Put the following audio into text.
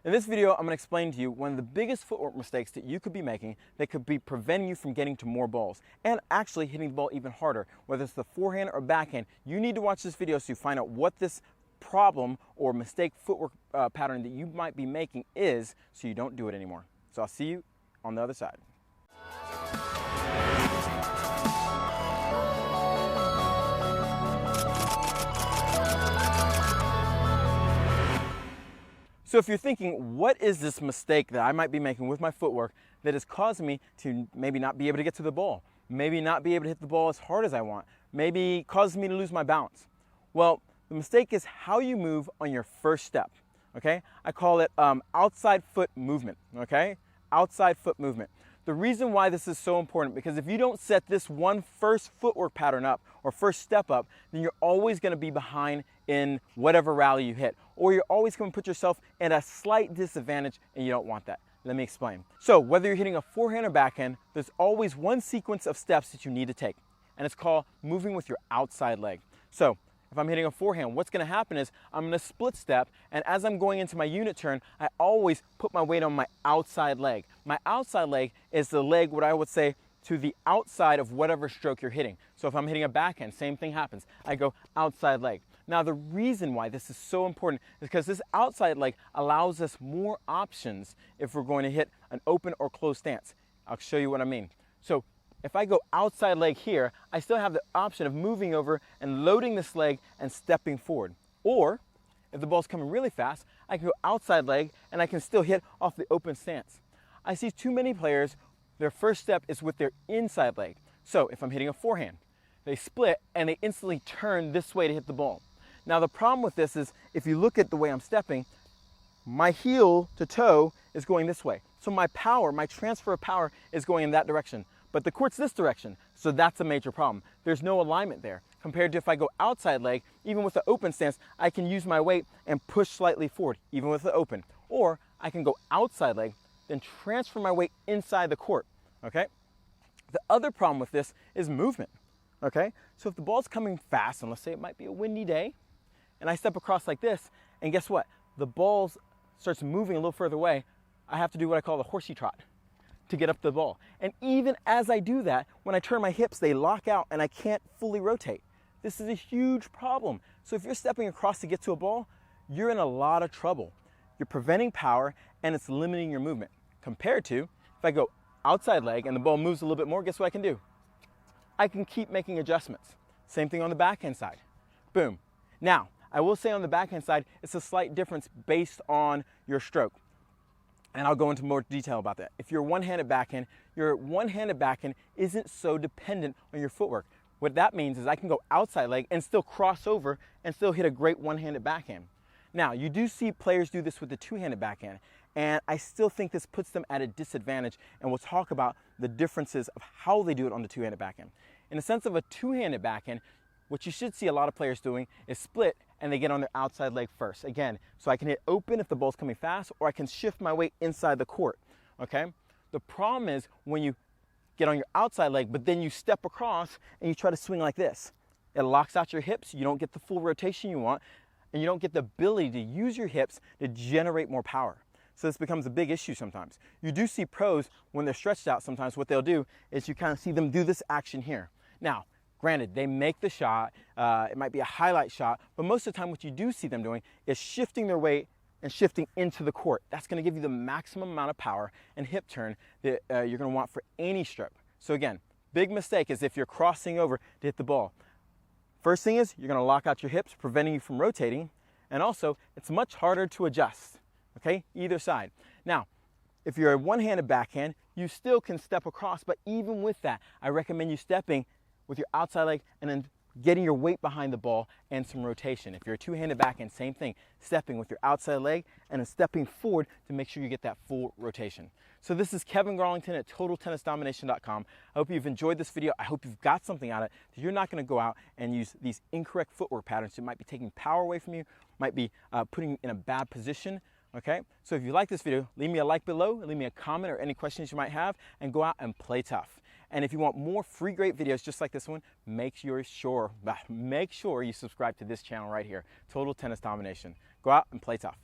In this video, I'm going to explain to you one of the biggest footwork mistakes that you could be making that could be preventing you from getting to more balls and actually hitting the ball even harder, whether it's the forehand or backhand. You need to watch this video so you find out what this problem or mistake footwork pattern that you might be making is, so you don't do it anymore. So I'll see you on the other side. So if you're thinking, what is this mistake that I might be making with my footwork that is causing me to maybe not be able to get to the ball, maybe not be able to hit the ball as hard as I want, maybe causes me to lose my balance? Well, the mistake is how you move on your first step, okay? I call it outside foot movement, okay? Outside foot movement. The reason why this is so important, because if you don't set this one first footwork pattern up or first step up, then you're always going to be behind in whatever rally you hit, or you're always going to put yourself at a slight disadvantage, and you don't want that. Let me explain. So whether you're hitting a forehand or backhand, there's always one sequence of steps that you need to take, and it's called moving with your outside leg. So if I'm hitting a forehand, what's going to happen is I'm going to split step, and as I'm going into my unit turn, I always put my weight on my outside leg. My outside leg is the leg, what I would say, to the outside of whatever stroke you're hitting. So if I'm hitting a backhand, same thing happens. I go outside leg. Now the reason why this is so important is because this outside leg allows us more options if we're going to hit an open or closed stance. I'll show you what I mean. So if I go outside leg here, I still have the option of moving over and loading this leg and stepping forward. Or if the ball's coming really fast, I can go outside leg and I can still hit off the open stance. I see too many players, their first step is with their inside leg. So if I'm hitting a forehand, they split and they instantly turn this way to hit the ball. Now the problem with this is, if you look at the way I'm stepping, my heel to toe is going this way. So my power, my transfer of power is going in that direction. But the court's this direction, so that's a major problem. There's no alignment there. Compared to if I go outside leg, even with the open stance, I can use my weight and push slightly forward, even with the open. Or I can go outside leg, then transfer my weight inside the court, okay? The other problem with this is movement, okay? So if the ball's coming fast, and let's say it might be a windy day, and I step across like this, and guess what? The ball starts moving a little further away, I have to do what I call the horsey trot to get up the ball. And even as I do that, when I turn my hips, they lock out and I can't fully rotate. This is a huge problem. So if you're stepping across to get to a ball, you're in a lot of trouble. You're preventing power and it's limiting your movement. Compared to, if I go outside leg and the ball moves a little bit more, guess what I can do? I can keep making adjustments. Same thing on the backhand side. Boom. Now, I will say on the backhand side, it's a slight difference based on your stroke. And I'll go into more detail about that. If you're one-handed backhand, your one-handed backhand isn't so dependent on your footwork. What that means is I can go outside leg and still cross over and still hit a great one-handed backhand. Now, you do see players do this with the two-handed backhand, and I still think this puts them at a disadvantage, and we'll talk about the differences of how they do it on the two-handed backhand. In the sense of a two-handed backhand, what you should see a lot of players doing is split and they get on their outside leg first. Again, so I can hit open if the ball's coming fast, or I can shift my weight inside the court, okay? The problem is when you get on your outside leg, but then you step across and you try to swing like this. It locks out your hips, you don't get the full rotation you want, and you don't get the ability to use your hips to generate more power. So this becomes a big issue sometimes. You do see pros, when they're stretched out sometimes, what they'll do is you kind of see them do this action here. Now, granted, they make the shot, it might be a highlight shot, but most of the time what you do see them doing is shifting their weight and shifting into the court. That's going to give you the maximum amount of power and hip turn that you're going to want for any stroke. So again, big mistake is if you're crossing over to hit the ball. First thing is you're going to lock out your hips, preventing you from rotating, and also it's much harder to adjust, okay, either side. Now, if you're a one-handed backhand, you still can step across, but even with that, I recommend you stepping with your outside leg and then getting your weight behind the ball and some rotation. If you're a two-handed backhand, same thing, stepping with your outside leg and then stepping forward to make sure you get that full rotation. So this is Kevin Garlington at TotalTennisDomination.com. I hope you've enjoyed this video. I hope you've got something out of it, that you're not going to go out and use these incorrect footwork patterns that might be taking power away from you, might be putting you in a bad position. Okay, so if you like this video, leave me a like below, leave me a comment or any questions you might have, and go out and play tough. And if you want more free great videos just like this one, make sure you subscribe to this channel right here, Total Tennis Domination. Go out and play tough.